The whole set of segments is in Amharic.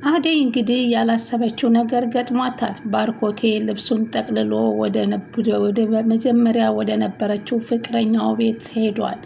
አደይ እንግዲህ ያላሰበችው ነገር ገጥሟታል። ባርኮቴ ልብሱን ጠቅልሎ ወደ መጀመሪያ ወደ ነበረችው ፍቅረኛው ቤት ሄዷል።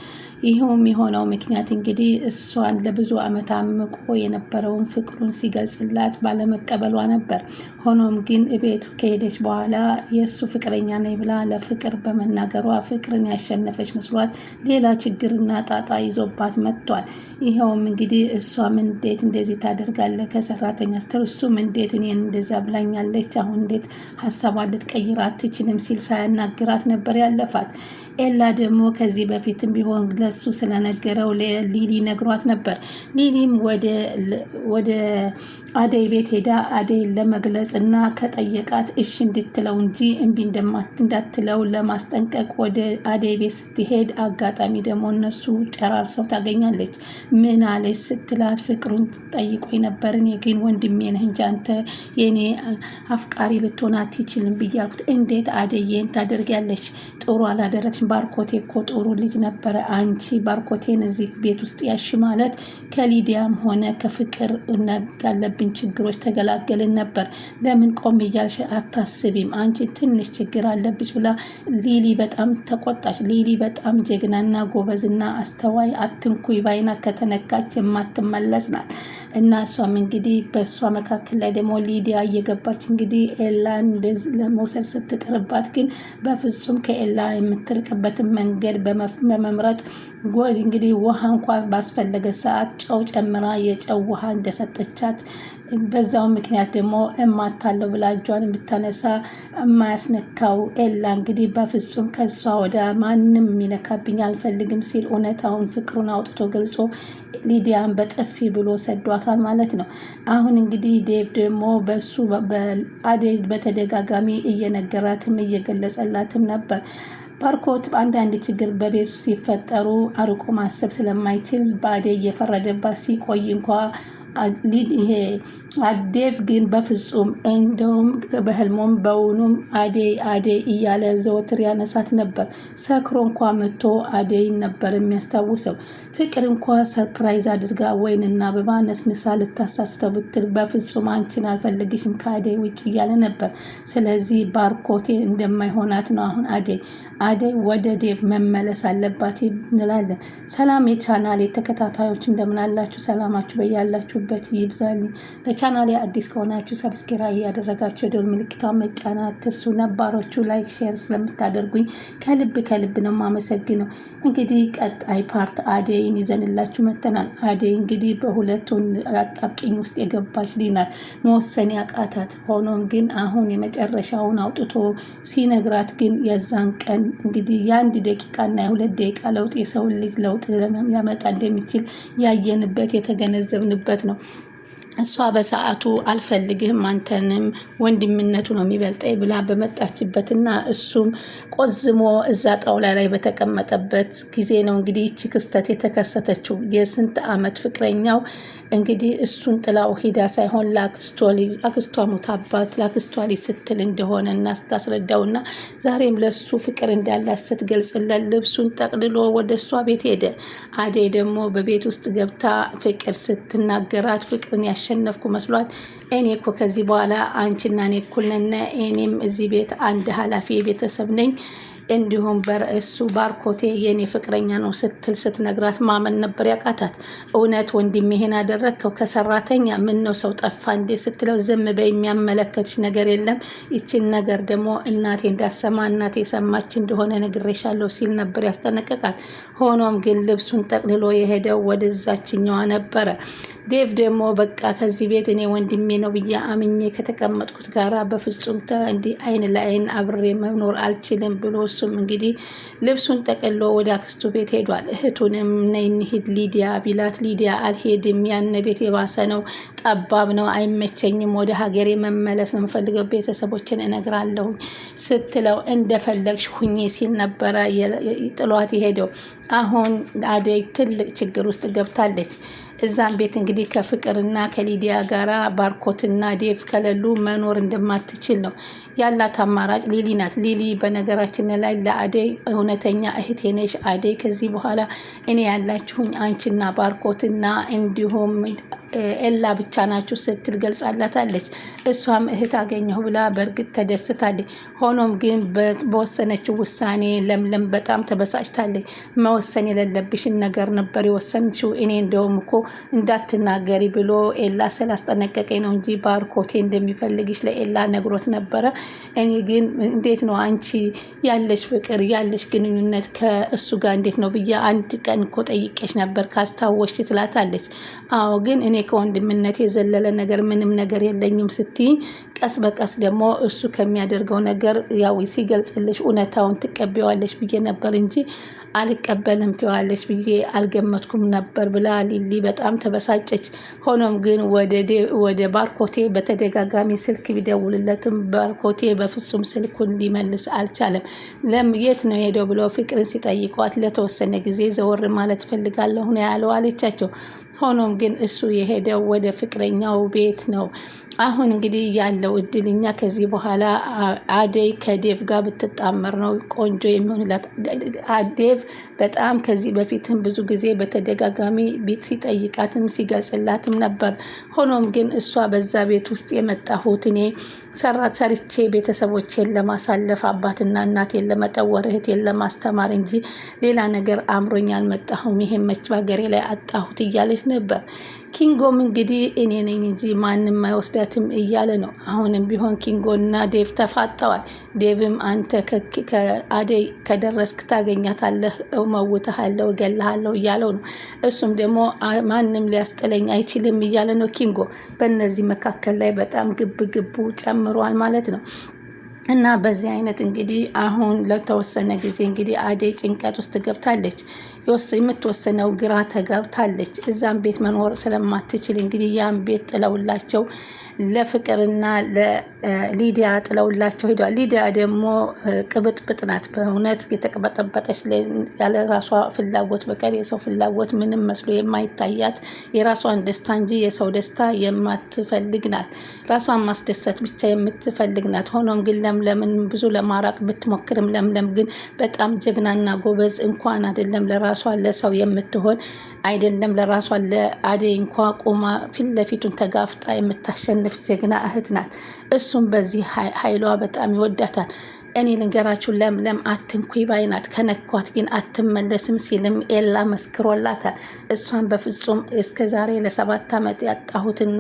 ይኸውም የሆነው ምክንያት እንግዲህ እሷን ለብዙ ዓመት አምቆ የነበረውን ፍቅሩን ሲገልጽላት ባለመቀበሏ ነበር። ሆኖም ግን ቤት ከሄደች በኋላ የእሱ ፍቅረኛ ነኝ ብላ ለፍቅር በመናገሯ ፍቅርን ያሸነፈች መስሏት ሌላ ችግርና ጣጣ ይዞባት መጥቷል። ይኸውም እንግዲህ እሷም እንዴት እንደዚህ ታደርጋለህ ከሰራተኛ ስትል እሱም እንዴት እኔን እንደዛ ብላኛለች አሁን እንዴት ሀሳቧን ልትቀይር አትችልም ሲል ሳያናግራት ነበር ያለፋት። ኤላ ደግሞ ከዚህ በፊትም ቢሆን ለሱ ስለነገረው ሊሊ ነግሯት ነበር። ሊሊም ወደ አደይ ቤት ሄዳ አደይን ለመግለጽ እና ከጠየቃት እሺ እንድትለው እንጂ እምቢ እንዳትለው ለማስጠንቀቅ ወደ አደይ ቤት ስትሄድ አጋጣሚ ደግሞ እነሱ ጨራርሰው ታገኛለች። ምን አለች ስትላት ፍቅሩን ጠይቆ ነበር። እኔ ግን ወንድሜ ነህ እንጂ አንተ የኔ አፍቃሪ ልትሆን አትችልም ብያልኩት እንዴት አደይን ታደርጊያለሽ? ጥሩ አላደረግሽም። ባርኮቴ እኮ ጥሩ ልጅ ነበረ። አንቺ ባርኮቴን እዚህ ቤት ውስጥ ያሽ ማለት ከሊዲያም ሆነ ከፍቅር ያለብን ችግሮች ተገላገልን ነበር። ለምን ቆም እያልሽ አታስቢም? አንቺ ትንሽ ችግር አለብሽ ብላ ሊሊ በጣም ተቆጣች። ሊሊ በጣም ጀግናና ጎበዝና አስተዋይ አትንኩይ ባይና ከተነካች የማትመለስ ናት። እና እሷም እንግዲህ በእሷ መካከል ላይ ደግሞ ሊዲያ እየገባች እንግዲህ ኤላን ለመውሰድ ስትጥርባት ግን በፍጹም ከኤላ የምትርቅበትን መንገድ በመምረጥ እንግዲህ ውሃ እንኳ ባስፈለገ ሰዓት ጨው ጨምራ የጨው ውሃ እንደሰጠቻት በዛው ምክንያት ደግሞ እማታለው ብላ እጇን ብታነሳ የማያስነካው ኤላ እንግዲህ በፍጹም ከሷ ወደ ማንም የሚነካብኝ አልፈልግም ሲል እውነታውን ፍቅሩን አውጥቶ ገልጾ ሊዲያን በጥፊ ብሎ ሰዷታል ማለት ነው። አሁን እንግዲህ ዴቭ ደግሞ በሱ በአደይ በተደጋጋሚ እየነገራትም እየገለጸላትም ነበር። ባርኮት አንዳንድ ችግር በቤቱ ሲፈጠሩ አርቆ ማሰብ ስለማይችል በአደይ እየፈረደባት ሲቆይ እንኳ ይሄ ዴቭ ግን በፍጹም እንደውም በህልሞም በውኑም አደይ እያለ ዘወትር ያነሳት ነበር። ሰክሮ እንኳ መጥቶ አደይን ነበር የሚያስታውሰው። ፍቅር እንኳ ሰርፕራይዝ አድርጋ ወይንና አበባ ነስንሳ ልታሳስተው ብትል በፍጹም አንቺን አልፈልግሽም ከአደይ ውጭ እያለ ነበር። ስለዚህ ባርኮቴ እንደማይሆናት ነው አሁን አደይ ወደ ዴቭ መመለስ አለባት እንላለን። ሰላም የቻናሌ ተከታታዮች እንደምናላችሁ፣ ሰላማችሁ በያላችሁበት ይብዛልኝ። ለቻናሌ አዲስ ከሆናችሁ ሰብስክራይብ ያደረጋችሁ የደወል ምልክቷን መጫን አትርሱ። ነባሮቹ ላይክ ሼር ስለምታደርጉኝ ከልብ ነው የማመሰግነው። እንግዲህ ቀጣይ ፓርት አደይን ይዘንላችሁ መጥተናል። አደይ እንግዲህ በሁለቱን አጣብቂኝ ውስጥ የገባች ሊናት መወሰን ያቃታት። ሆኖም ግን አሁን የመጨረሻውን አውጥቶ ሲነግራት ግን የዛን ቀን እንግዲህ የአንድ ደቂቃ እና የሁለት ደቂቃ ለውጥ የሰውን ልጅ ለውጥ ሊያመጣ እንደሚችል ያየንበት የተገነዘብንበት ነው። እሷ በሰዓቱ አልፈልግህም አንተንም ወንድምነቱ ነው የሚበልጠኝ ብላ በመጣችበትና እሱም ቆዝሞ እዛ ጣውላ ላይ በተቀመጠበት ጊዜ ነው እንግዲህ ይቺ ክስተት የተከሰተችው። የስንት ዓመት ፍቅረኛው እንግዲህ እሱን ጥላው ሂዳ ሳይሆን ለአክስቷ ሞታባት ለአክስቷ ልጅ ስትል እንደሆነ እና ስታስረዳውና ዛሬም ለሱ ፍቅር እንዳላት ስትገልጽለት ልብሱን ጠቅልሎ ወደ እሷ ቤት ሄደ። አደይ ደግሞ በቤት ውስጥ ገብታ ፍቅር ስትናገራት ፍቅርን ያሸነፍኩ መስሏት እኔ እኮ ከዚህ በኋላ አንቺና እኔ እኩል ነን፣ እኔም እዚህ ቤት አንድ ኃላፊ ቤተሰብ ነኝ፣ እንዲሁም በርዕሱ ባርኮቴ የኔ ፍቅረኛ ነው ስትል ስትነግራት ማመን ነበር ያቃታት። እውነት ወንድም ይሄን አደረግከው ከሰራተኛ ምን ነው ሰው ጠፋ እንዴ ስትለው ዝም በይ የሚያመለከትሽ ነገር የለም፣ ይችን ነገር ደግሞ እናቴ እንዳሰማ እናቴ የሰማች እንደሆነ ነግሬሻለሁ ሲል ነበር ያስጠነቀቃት። ሆኖም ግን ልብሱን ጠቅልሎ የሄደው ወደዛችኛዋ ነበረ። ዴቭ ደግሞ በቃ ከዚህ ቤት እኔ ወንድሜ ነው ብዬ አምኜ ከተቀመጥኩት ጋራ በፍጹም እንዲህ አይን ለአይን አብሬ መኖር አልችልም ብሎ እሱም እንግዲህ ልብሱን ጠቅሎ ወደ አክስቱ ቤት ሄዷል። እህቱንም ነይ እንሂድ ሊዲያ ቢላት ሊዲያ አልሄድም፣ ያነ ቤት የባሰ ነው፣ ጠባብ ነው፣ አይመቸኝም፣ ወደ ሀገሬ መመለስ ነው የምፈልገው፣ ቤተሰቦችን እነግራለሁ ስትለው እንደፈለግሽ ሁኜ ሲል ነበረ ጥሏት የሄደው። አሁን አደይ ትልቅ ችግር ውስጥ ገብታለች። እዛም ቤት እንግዲህ ከፍቅርና ከሊዲያ ጋራ ባርኮትና ዴቭ ከሌሉ መኖር እንደማትችል ነው ያላት አማራጭ ሊሊ ናት። ሊሊ በነገራችን ላይ ለአደይ እውነተኛ እህቴ ነሽ፣ አደይ ከዚህ በኋላ እኔ ያላችሁኝ አንቺና ባርኮትና እንዲሁም ኤላ ብቻ ናችሁ ስትል ገልጻላታለች። እሷም እህት አገኘሁ ብላ በእርግጥ ተደስታለች። ሆኖም ግን በወሰነችው ውሳኔ ለምለም በጣም ተበሳጭታለች። መወሰን የሌለብሽን ነገር ነበር የወሰንችው። እኔ እንደውም እኮ እንዳትናገሪ ብሎ ኤላ ስላስጠነቀቀኝ ነው እንጂ ባርኮቴ እንደሚፈልግሽ ለኤላ ነግሮት ነበረ። እኔ ግን እንዴት ነው አንቺ ያለሽ ፍቅር ያለሽ ግንኙነት ከእሱ ጋር እንዴት ነው ብዬ አንድ ቀን እኮ ጠይቄሽ ነበር ካስታወሽ ትላታለች። አዎ ግን እኔ ከወንድምነት የዘለለ ነገር ምንም ነገር የለኝም ስትይኝ ቀስ በቀስ ደግሞ እሱ ከሚያደርገው ነገር ያው ሲገልጽልሽ እውነታውን ትቀበዋለሽ ብዬ ነበር እንጂ አልቀበልም ትዋለሽ ብዬ አልገመትኩም ነበር ብላ ሊሊ በጣም ተበሳጨች። ሆኖም ግን ወደ ባርኮቴ በተደጋጋሚ ስልክ ቢደውልለትም ባርኮቴ በፍጹም ስልኩን ሊመልስ አልቻለም። የት ነው ሄደው ብለው ፍቅርን ሲጠይቋት ለተወሰነ ጊዜ ዘወር ማለት ፈልጋለሁ ነው ያለው አለቻቸው። ሆኖም ግን እሱ የሄደው ወደ ፍቅረኛው ቤት ነው። አሁን እንግዲህ ያለው እድልኛ ከዚህ በኋላ አደይ ከዴቭ ጋር ብትጣመር ነው ቆንጆ የሚሆንላት። ዴቭ በጣም ከዚህ በፊትም ብዙ ጊዜ በተደጋጋሚ ቤት ሲጠይቃትም ሲገልጽላትም ነበር። ሆኖም ግን እሷ በዛ ቤት ውስጥ የመጣሁት እኔ ሰርቼ ቤተሰቦቼን ለማሳለፍ አባትና እናቴን ለመጠወር እህቴን ለማስተማር እንጂ ሌላ ነገር አምሮኝ አልመጣሁም። ይሄን መች ባገሬ ላይ አጣሁት እያለች ነበር። ኪንጎም እንግዲህ እኔ ነኝ እንጂ ማንም አይወስዳትም እያለ ነው። አሁንም ቢሆን ኪንጎና ዴቭ ተፋጠዋል። ዴቭም አንተ ከአደይ ከደረስክ ታገኛታለህ፣ እመውትሃለሁ፣ እገልሃለሁ እያለው ነው። እሱም ደግሞ ማንም ሊያስጥለኝ አይችልም እያለ ነው ኪንጎ። በእነዚህ መካከል ላይ በጣም ግቡ ጨምሯል ማለት ነው። እና በዚህ አይነት እንግዲህ አሁን ለተወሰነ ጊዜ እንግዲህ አደይ ጭንቀት ውስጥ ገብታለች። የምትወሰነው ግራ ተጋብታለች። እዛም ቤት መኖር ስለማትችል እንግዲህ ያን ቤት ጥለውላቸው ለፍቅርና ለሊዲያ ጥለውላቸው ሄደዋል። ሊዲያ ደግሞ ቅብጥብጥ ናት። በእውነት የተቀበጠበጠች ያለ ራሷ ፍላጎት በቀር የሰው ፍላጎት ምንም መስሎ የማይታያት የራሷን ደስታ እንጂ የሰው ደስታ የማትፈልግ ናት። ራሷን ማስደሰት ብቻ የምትፈልግ ናት። ሆኖም ግን ለምለምን ብዙ ለማራቅ ብትሞክርም ለምለም ግን በጣም ጀግናና ጎበዝ እንኳን አይደለም ለራሷ ለሰው የምትሆን አይደለም ለራሷ ለአደይ እንኳ ቆማ ፊት ለፊቱን ተጋፍጣ የምታሸንፍ ጀግና እህት ናት። እሱም በዚህ ኃይሏ በጣም ይወዳታል። እኔ ነገራችሁ ለምለም አትንኩይ ባይናት፣ ከነኳት ግን አትመለስም ሲልም ኤላ መስክሮላታል። እሷን በፍጹም እስከዛሬ ለ7 ዓመት ያጣሁትን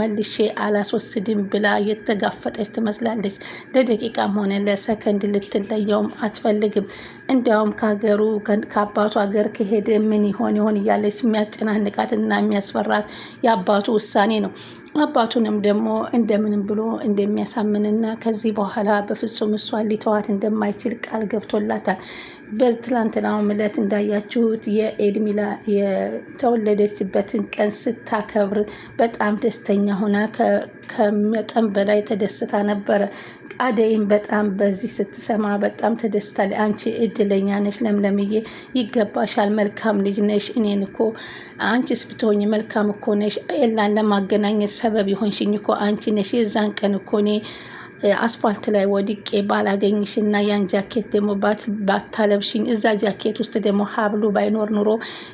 መልሼ አላስወስድም ብላ የተጋፈጠች ትመስላለች። ለደቂቃም ሆነ ለሰከንድ ልትለየውም አትፈልግም። እንዲያውም ከሀገሩ ከአባቱ ሀገር ከሄደ ምን ይሆን እያለች የሚያጨናንቃትና የሚያስፈራት የአባቱ ውሳኔ ነው። አባቱንም ደግሞ እንደምንም ብሎ እንደሚያሳምንና ከዚህ በኋላ በፍጹም እሷን ሊተዋት እንደማይችል ቃል ገብቶላታል። በትላንትናው ዕለት እንዳያችሁት የኤድሚላ የተወለደችበትን ቀን ስታከብር በጣም ደስተኛ ሆና ከመጠን በላይ ተደስታ ነበረ። አደይም በጣም በዚህ ስትሰማ በጣም ተደስታለች። አንቺ እድለኛ ነሽ ለምለምዬ፣ ይገባሻል፣ መልካም ልጅ ነሽ። እኔን እኮ አንቺስ ብትሆኝ መልካም እኮ ነሽ። ኤላን ለማገናኘት ሰበብ ይሆንሽኝ እኮ አንቺ ነሽ። የዛን ቀን እኮ እኔ አስፋልት ላይ ወድቄ ባላገኝሽና ያን ጃኬት ደግሞ ባታለብሽኝ እዛ ጃኬት ውስጥ ደግሞ ሀብሉ ባይኖር ኑሮ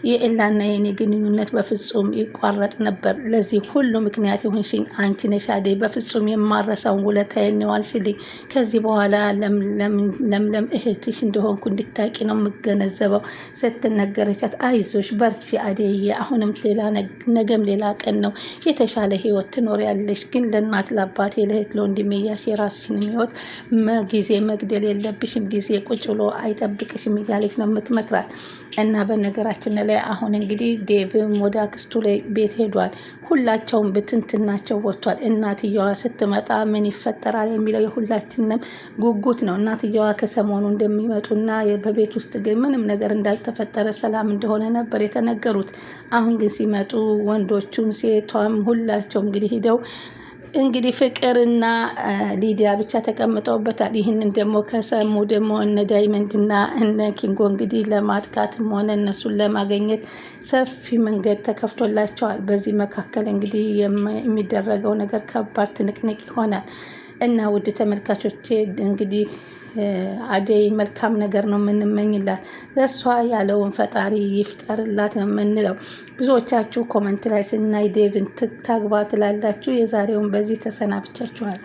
የኤላና የኔ ግንኙነት በፍጹም ይቋረጥ ነበር። ለዚህ ሁሉ ምክንያት የሆንሽኝ አንቺ ነሽ አደይ። በፍጹም የማረሳውን ውለታዬን ነው ዋልሽልኝ። ከዚህ በኋላ ለምለም እህትሽ እንደሆንኩ እንድታቂ ነው የምገነዘበው ስትነገረቻት፣ አይዞሽ በርቺ አደይዬ፣ አሁንም ነገም ሌላ ቀን ነው፣ የተሻለ ህይወት ትኖሪያለሽ። ግን ለእናት ለአባቴ ለእህት ለወንድሜ የራስሽን ህይወት ጊዜ መግደል የለብሽም፣ ጊዜ ቁጭ ብሎ አይጠብቅሽም እያለች ነው የምትመክራት። እና በነገራችን ላይ አሁን እንግዲህ ዴቭም ወደ አክስቱ ላይ ቤት ሄዷል። ሁላቸውም ብትንትናቸው ወጥቷል። እናትየዋ ስትመጣ ምን ይፈጠራል የሚለው የሁላችንም ጉጉት ነው። እናትየዋ ከሰሞኑ እንደሚመጡና በቤት ውስጥ ግን ምንም ነገር እንዳልተፈጠረ ሰላም እንደሆነ ነበር የተነገሩት። አሁን ግን ሲመጡ ወንዶቹም ሴቷም ሁላቸውም እንግዲህ ሂደው እንግዲህ ፍቅርና ሊዲያ ብቻ ተቀምጠውበታል። ይህንን ደግሞ ከሰሙ ደግሞ እነ ዳይመንድና እነ ኪንጎ እንግዲህ ለማጥቃትም ሆነ እነሱን ለማገኘት ሰፊ መንገድ ተከፍቶላቸዋል። በዚህ መካከል እንግዲህ የሚደረገው ነገር ከባድ ትንቅንቅ ይሆናል። እና ውድ ተመልካቾቼ እንግዲህ አደይ መልካም ነገር ነው የምንመኝላት። ለእሷ ያለውን ፈጣሪ ይፍጠርላት ነው የምንለው። ብዙዎቻችሁ ኮመንት ላይ ስናይ ዴቭን ታግባ ትላላችሁ። የዛሬውን በዚህ ተሰናብቻችኋል።